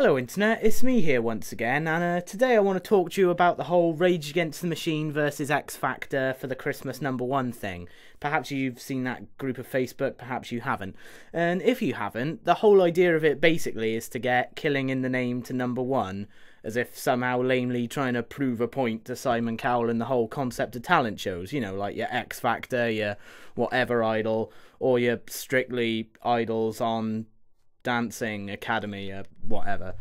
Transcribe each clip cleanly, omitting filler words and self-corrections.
Hello Internet, it's me here once again, and today I want to talk to you about the whole Rage Against the Machine versus X Factor for the Christmas #1 thing. Perhaps you've seen that group of Facebook, perhaps you haven't. And if you haven't, the whole idea of it basically is to get Killing in the Name to #1, as if somehow lamely trying to prove a point to Simon Cowell and the whole concept of talent shows, you know, like your X Factor, your whatever idol, or your Strictly idols on Dancing Academy or whatever.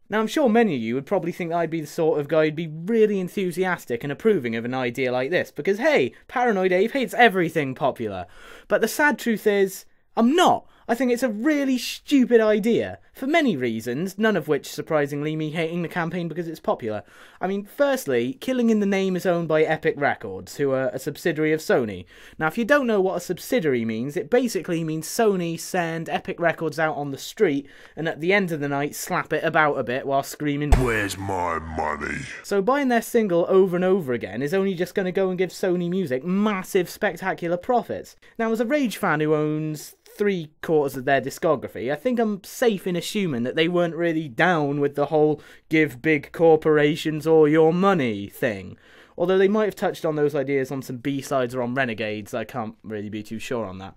Now, I'm sure many of you would probably think I'd be the sort of guy who'd be really enthusiastic and approving of an idea like this, because hey, Paranoidave hates everything popular. But the sad truth is, I'm not. I think it's a really stupid idea, for many reasons, none of which, surprisingly, me hating the campaign because it's popular. I mean, firstly, Killing in the Name is owned by Epic Records, who are a subsidiary of Sony. Now, if you don't know what a subsidiary means, it basically means Sony send Epic Records out on the street, and at the end of the night, slap it about a bit while screaming, "Where's my money?" So buying their single over and over again is only just going to go and give Sony Music massive, spectacular profits. Now, as a Rage fan who owns 3/4 of their discography, I think I'm safe in assuming that they weren't really down with the whole give big corporations all your money thing. Although they might have touched on those ideas on some B-sides or on Renegades, I can't really be too sure on that.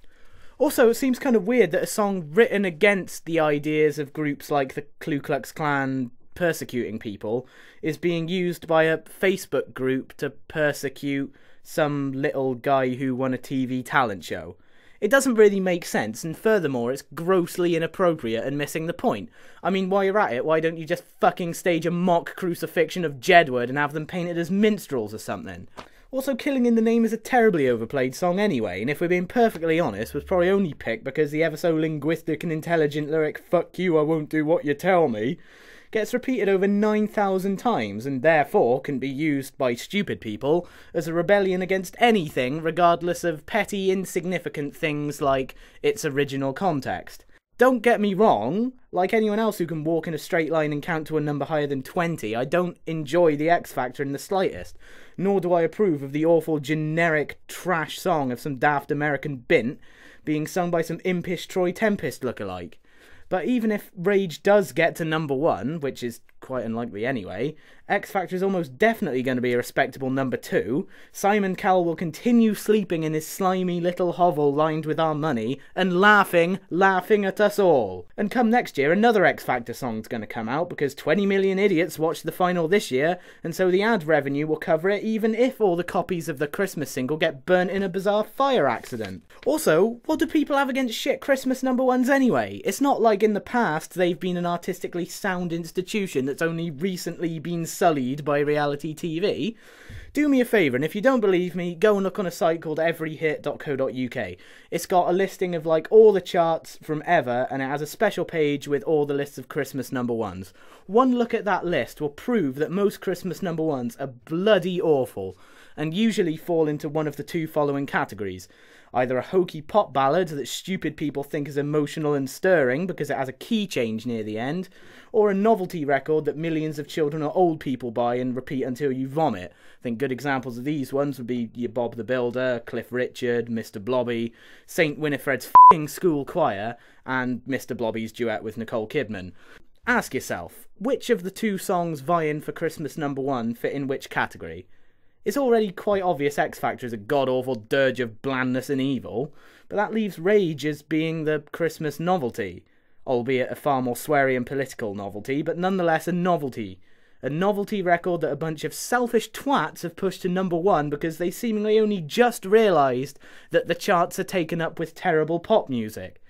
Also, it seems kind of weird that a song written against the ideas of groups like the Ku Klux Klan persecuting people is being used by a Facebook group to persecute some little guy who won a TV talent show. It doesn't really make sense, and furthermore, it's grossly inappropriate and missing the point. I mean, while you're at it, why don't you just fucking stage a mock crucifixion of Jedward and have them painted as minstrels or something? Also, Killing in the Name is a terribly overplayed song anyway, and if we're being perfectly honest, was probably only picked because the ever so linguistic and intelligent lyric, "Fuck you, I won't do what you tell me," gets repeated over 9,000 times, and therefore can be used by stupid people as a rebellion against anything, regardless of petty, insignificant things like its original context. Don't get me wrong, like anyone else who can walk in a straight line and count to a number higher than 20, I don't enjoy the X Factor in the slightest, nor do I approve of the awful generic trash song of some daft American bint being sung by some impish Troy Tempest lookalike. But even if Rage does get to #1, which is quite unlikely anyway, X Factor is almost definitely going to be a respectable #2. Simon Cowell will continue sleeping in his slimy little hovel lined with our money, and laughing at us all. And come next year, another X Factor song's going to come out, because 20 million idiots watched the final this year, and so the ad revenue will cover it even if all the copies of the Christmas single get burnt in a bizarre fire accident. Also, what do people have against shit Christmas #1s anyway? It's not like in the past they've been an artistically sound institution that's only recently been sullied by reality TV. Do me a favour, and if you don't believe me, go and look on a site called everyhit.co.uk. It's got a listing of like all the charts from ever, and it has a special page with all the lists of Christmas #1s. One look at that list will prove that most Christmas #1s are bloody awful, and usually fall into one of the two following categories. Either a hokey pop ballad that stupid people think is emotional and stirring because it has a key change near the end, or a novelty record that millions of children or old people buy and repeat until you vomit. I think good examples of these ones would be your Bob the Builder, Cliff Richard, Mr. Blobby, St. Winifred's f***ing school choir, and Mr. Blobby's duet with Nicole Kidman. Ask yourself, which of the two songs vying for Christmas #1 fit in which category? It's already quite obvious X Factor is a god-awful dirge of blandness and evil, but that leaves Rage as being the Christmas novelty, albeit a far more sweary and political novelty, but nonetheless a novelty. A novelty record that a bunch of selfish twats have pushed to #1 because they seemingly only just realised that the charts are taken up with terrible pop music.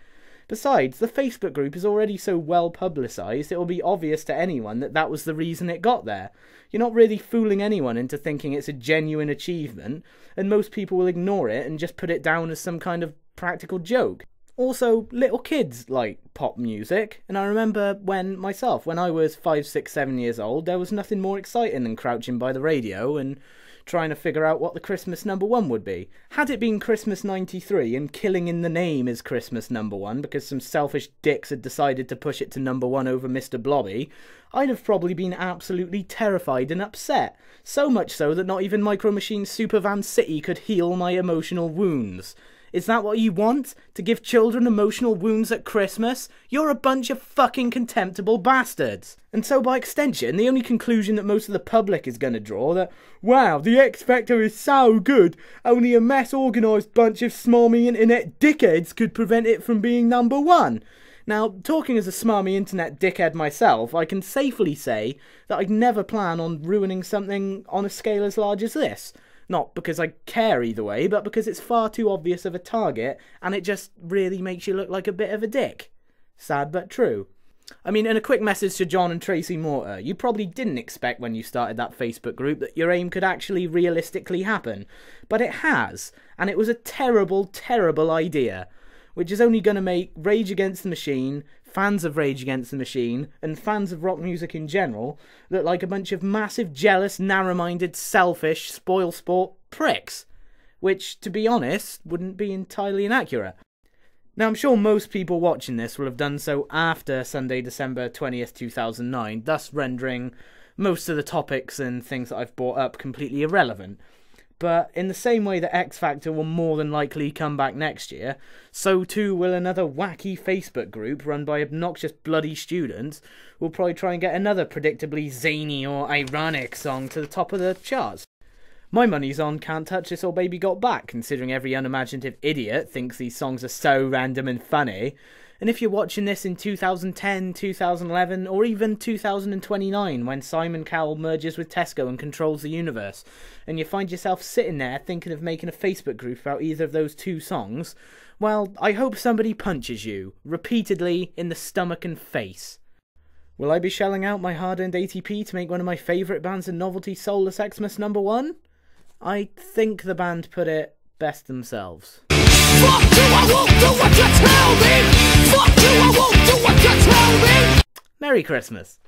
Besides, the Facebook group is already so well publicised, it will be obvious to anyone that that was the reason it got there. You're not really fooling anyone into thinking it's a genuine achievement, and most people will ignore it and just put it down as some kind of practical joke. Also, little kids like pop music, and I remember when I was 5, 6, 7 years old, there was nothing more exciting than crouching by the radio and trying to figure out what the Christmas #1 would be. Had it been Christmas '93 and Killing in the Name is Christmas #1 because some selfish dicks had decided to push it to #1 over Mr. Blobby, I'd have probably been absolutely terrified and upset. So much so that not even Micro Machines' Super Van City could heal my emotional wounds. Is that what you want? To give children emotional wounds at Christmas? You're a bunch of fucking contemptible bastards. And so by extension, the only conclusion that most of the public is going to draw that, wow, the X Factor is so good, only a mass organised bunch of smarmy internet dickheads could prevent it from being number one. Now, talking as a smarmy internet dickhead myself, I can safely say that I'd never plan on ruining something on a scale as large as this. Not because I care either way, but because it's far too obvious of a target, and it just really makes you look like a bit of a dick. Sad but true. I mean, and a quick message to John and Tracy Mortar. You probably didn't expect when you started that Facebook group that your aim could actually realistically happen. But it has, and it was a terrible, terrible idea. Which is only going to make Rage Against the Machine, fans of Rage Against the Machine, and fans of rock music in general, look like a bunch of massive, jealous, narrow-minded, selfish, spoil-sport pricks. Which, to be honest, wouldn't be entirely inaccurate. Now, I'm sure most people watching this will have done so after Sunday, December 20th, 2009, thus rendering most of the topics and things that I've brought up completely irrelevant. But in the same way that X Factor will more than likely come back next year, so too will another wacky Facebook group run by obnoxious bloody students who will probably try and get another predictably zany or ironic song to the top of the charts. My money's on Can't Touch This or Baby Got Back, considering every unimaginative idiot thinks these songs are so random and funny. And if you're watching this in 2010, 2011, or even 2029, when Simon Cowell merges with Tesco and controls the universe, and you find yourself sitting there thinking of making a Facebook group about either of those two songs, well, I hope somebody punches you, repeatedly, in the stomach and face. Will I be shelling out my hard-earned ATP to make one of my favourite bands in novelty Soulless Xmas #1? I think the band put it best themselves. Fuck you, I won't do what you tell me! Fuck you, I won't do what you tell me! Merry Christmas.